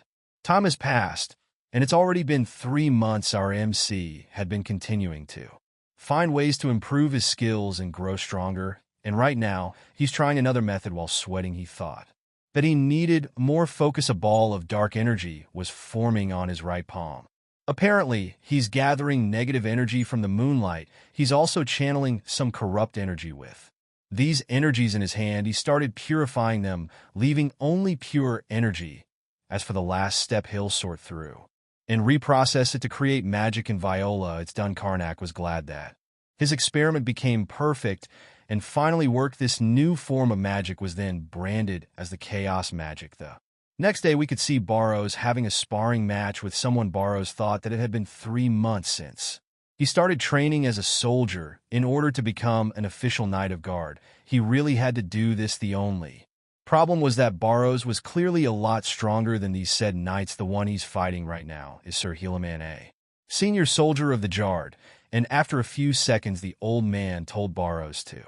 Time has passed, and it's already been 3 months. Our MC had been continuing to find ways to improve his skills and grow stronger, and right now, he's trying another method while sweating. He thought that he needed more focus. A ball of dark energy was forming on his right palm. Apparently, he's gathering negative energy from the moonlight. He's also channeling some corrupt energy with these energies in his hand. He started purifying them, leaving only pure energy. As for the last step, he'll sort through and reprocess it to create magic and viola. It's done. Karnak was glad that his experiment became perfect and finally worked. This new form of magic was then branded as the chaos magic. The next day, we could see Barrows having a sparring match with someone. Barrows thought that it had been 3 months since he started training as a soldier in order to become an official Knight of Guard. He really had to do this. The only problem was that Barrows was clearly a lot stronger than these said knights. The one he's fighting right now is Sir Helaman, a senior soldier of the Jard, and after a few seconds, the old man told Barrows to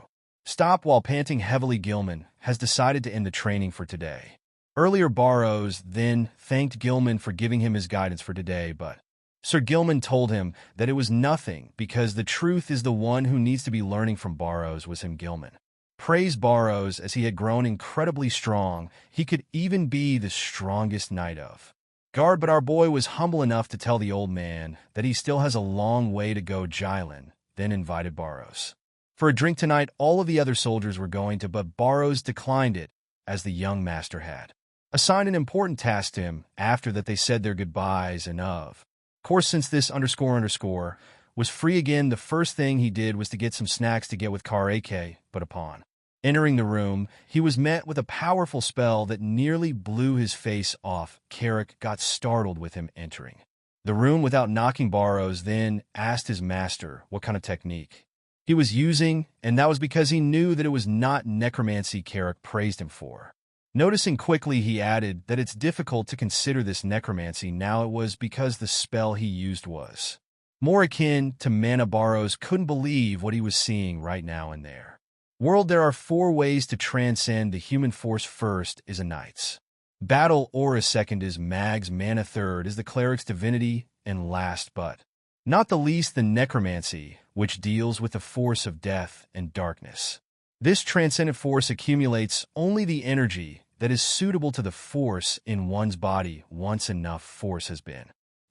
stop while panting heavily. Gilman has decided to end the training for today. Earlier, Barrows then thanked Gilman for giving him his guidance for today, but Sir Gilman told him that it was nothing because the truth is the one who needs to be learning from Barrows was him. Gilman praised Barrows as he had grown incredibly strong. He could even be the strongest Knight of Guard, but our boy was humble enough to tell the old man that he still has a long way to go. Jylen then invited Barrows for a drink tonight. All of the other soldiers were going to, but Barrows declined it as the young master had assigned an important task to him. After that, they said their goodbyes, and of course, since this _ was free again, the first thing he did was to get some snacks to get with Car AK, but upon Entering the room, he was met with a powerful spell that nearly blew his face off. Carrick got startled with him entering the room without knocking. Barrows then asked his master what kind of technique he was using, and that was because he knew that it was not necromancy Carrick praised him for. Noticing quickly, he added that it's difficult to consider this necromancy now. It was because the spell he used was more akin to mana. Barrows couldn't believe what he was seeing right now in there. World, there are 4 ways to transcend the human force. First is a knight's battle aura, second is mag's mana, third is the cleric's divinity, and last but not the least, the necromancy, which deals with the force of death and darkness. This transcendent force accumulates only the energy that is suitable to the force in one's body. Once enough force has been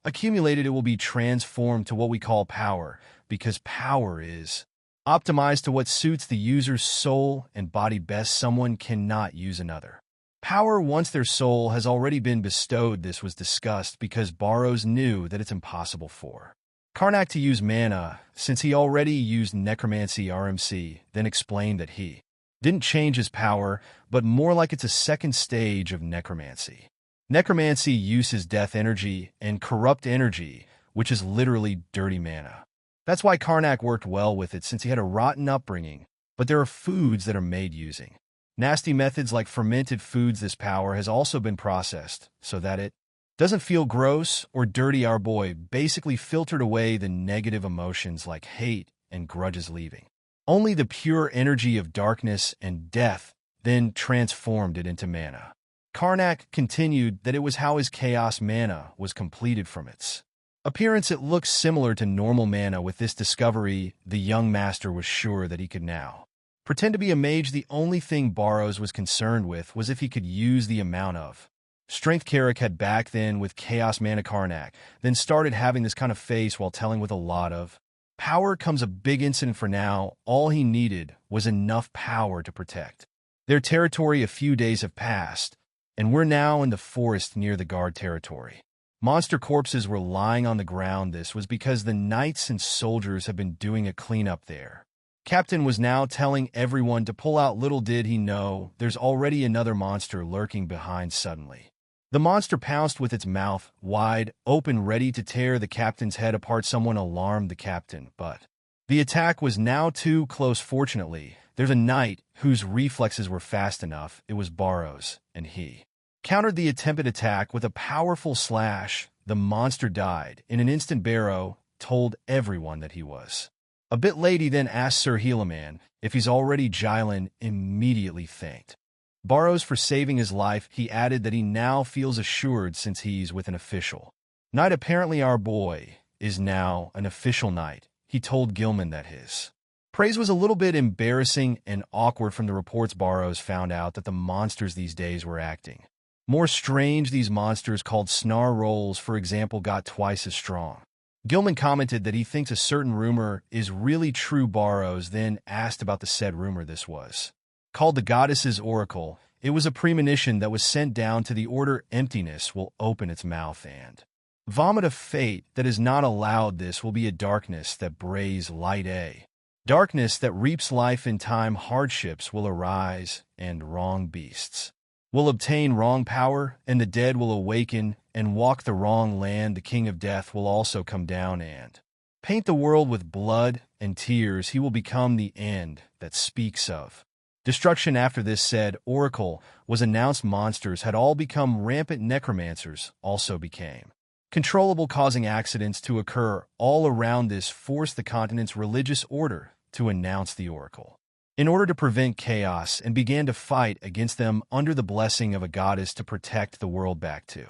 accumulated, it will be transformed to what we call power, because power is optimized to what suits the user's soul and body best. Someone cannot use another power once their soul has already been bestowed. This was discussed because Barrows knew that it's impossible for Karnak to use mana, since he already used necromancy RMC, then explained that he didn't change his power, but more like it's a second stage of necromancy. Necromancy uses death energy and corrupt energy, which is literally dirty mana. That's why Karnak worked well with it, since he had a rotten upbringing, but there are foods that are made using nasty methods like fermented foods. This power has also been processed so that it doesn't feel gross or dirty. Our boy basically filtered away the negative emotions like hate and grudges, leaving only the pure energy of darkness and death, then transformed it into mana. Karnak continued that it was how his chaos mana was completed from its appearance. It looks similar to normal mana. With this discovery, the young master was sure that he could now pretend to be a mage. The only thing Barrows was concerned with was if he could use the amount of strength Carrick had back then with chaos mana. Karnak then started having this kind of face while telling with a lot of power comes a big incident. For now, all he needed was enough power to protect their territory. A few days have passed, and we're now in the forest near the guard territory. Monster corpses were lying on the ground. This was because the knights and soldiers have been doing a cleanup there. Captain was now telling everyone to pull out. Little did he know, there's already another monster lurking behind. Suddenly, the monster pounced with its mouth wide open, ready to tear the captain's head apart. Someone alarmed the captain, but the attack was now too close. Fortunately, there's a knight whose reflexes were fast enough. It was Barrows, and he countered the attempted attack with a powerful slash. The monster died in an instant. Barrow told everyone that he was a bit late. He then asked Sir Helaman if he's already. Jylan immediately thanked Barrows for saving his life. He added that he now feels assured since he's with an official knight. Apparently our boy is now an official knight. He told Gilman that his praise was a little bit embarrassing and awkward. From the reports, Barrows found out that the monsters these days were acting more strange. These monsters called snar rolls, for example, got twice as strong. Gilman commented that he thinks a certain rumor is really true. Barrows then asked about the said rumor. This was called the Goddess's Oracle. It was a premonition that was sent down to the Order. Emptiness will open its mouth and vomit a fate that is not allowed. This will be a darkness that brays light, a darkness that reaps life in time. Hardships will arise, and wrong beasts will obtain wrong power, and the dead will awaken and walk the wrong land. The King of Death will also come down and paint the world with blood and tears. He will become the end that speaks of destruction. After this said oracle was announced, monsters had all become rampant. Necromancers also became controllable, causing accidents to occur all around. This forced the continent's religious order to announce the oracle in order to prevent chaos, and began to fight against them under the blessing of a goddess to protect the world back to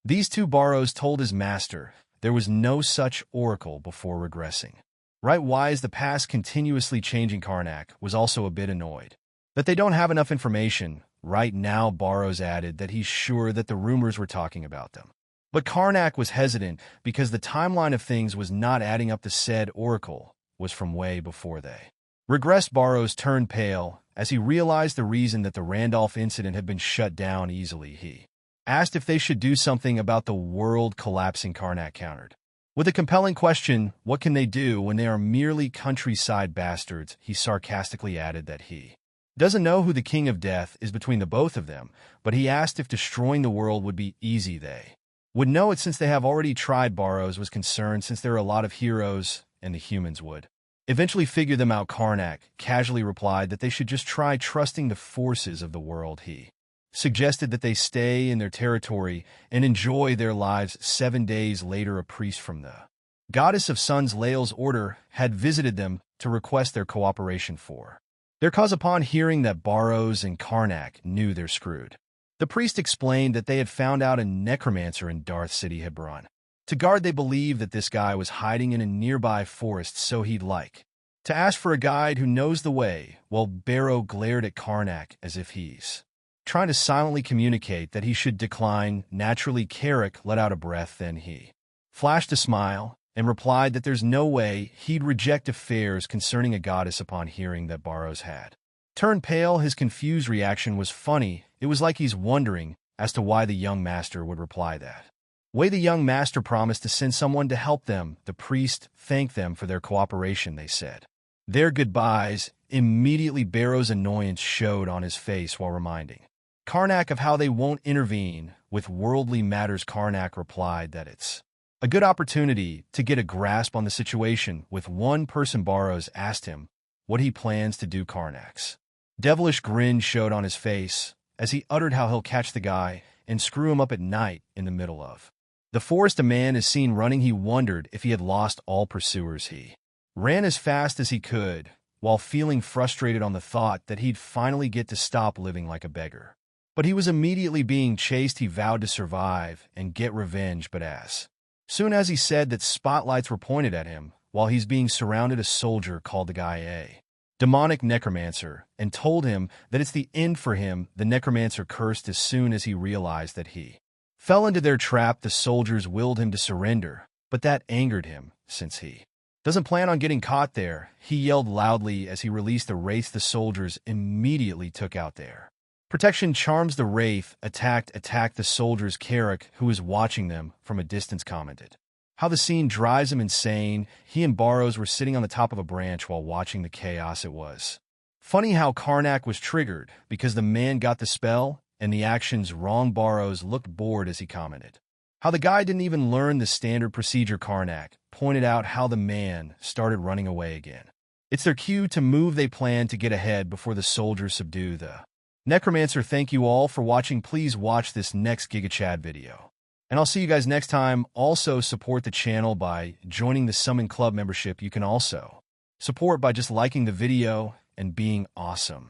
these two. Barrows told his master there was no such oracle before regressing. Right, why is the past continuously changing? Karnak was also a bit annoyed that they don't have enough information right now. Barrows added that he's sure that the rumors were talking about them. But Karnak was hesitant because the timeline of things was not adding up. The said oracle was from way before they regressed. Barrows turned pale as he realized the reason that the Randolph incident had been shut down easily. He asked if they should do something about the world collapsing. Karnak countered with a compelling question, what can they do when they are merely countryside bastards? He sarcastically added that he Doesn't know who the King of Death is between the both of them, but he asked if destroying the world would be easy. They would know it since they have already tried. Barrows was concerned since there are a lot of heroes, and the humans would eventually figure them out. Karnak casually replied that they should just try trusting the forces of the world. He suggested that they stay in their territory and enjoy their lives. 7 days later, a priest from the goddess of suns Lael's order had visited them to request their cooperation for their cause. Upon hearing that Barrows and Karnak knew they're screwed, the priest explained that they had found out a necromancer in Darth City had run to guard. They believed that this guy was hiding in a nearby forest, so he'd like to ask for a guide who knows the way. While Barrow glared at Karnak as if he's trying to silently communicate that he should decline. Naturally, Carrick let out a breath, then he flashed a smile and replied that there's no way he'd reject affairs concerning a goddess. Upon hearing that Barrows had turned pale, his confused reaction was funny. It was like he's wondering as to why the young master would reply that way. The young master promised to send someone to help them. The priest thanked them for their cooperation. They said their goodbyes. Immediately, Barrow's annoyance showed on his face while reminding Karnak of how they won't intervene with worldly matters. Karnak replied that it's a good opportunity to get a grasp on the situation with one person. Barrows asked him what he plans to do. Karnak's devilish grin showed on his face as he uttered how he'll catch the guy and screw him up at night in the middle of the forest. A man is seen running. He wondered if he had lost all pursuers. He ran as fast as he could while feeling frustrated on the thought that he'd finally get to stop living like a beggar. But he was immediately being chased. He vowed to survive and get revenge, but as soon as he said that spotlights were pointed at him while he's being surrounded, a soldier called the guy a demonic necromancer and told him that it's the end for him. The necromancer cursed as soon as he realized that he fell into their trap. The soldiers willed him to surrender, but that angered him since he doesn't plan on getting caught there. He yelled loudly as he released the wraith. The soldiers immediately took out their protection charms. The wraith attacked the soldiers. Carrick, who was watching them from a distance, commented how the scene drives him insane. He and Barrows were sitting on the top of a branch while watching the chaos. It was funny how Karnak was triggered because the man got the spell and the action's wrong. Barrows looked bored as he commented how the guy didn't even learn the standard procedure. Karnak pointed out how the man started running away again. It's their cue to move. They plan to get ahead before the soldiers subdue the Necromancer. Thank you all for watching. Please watch this next GigaChad video, and I'll see you guys next time. Also, support the channel by joining the Summon Club membership. You can also support by just liking the video and being awesome.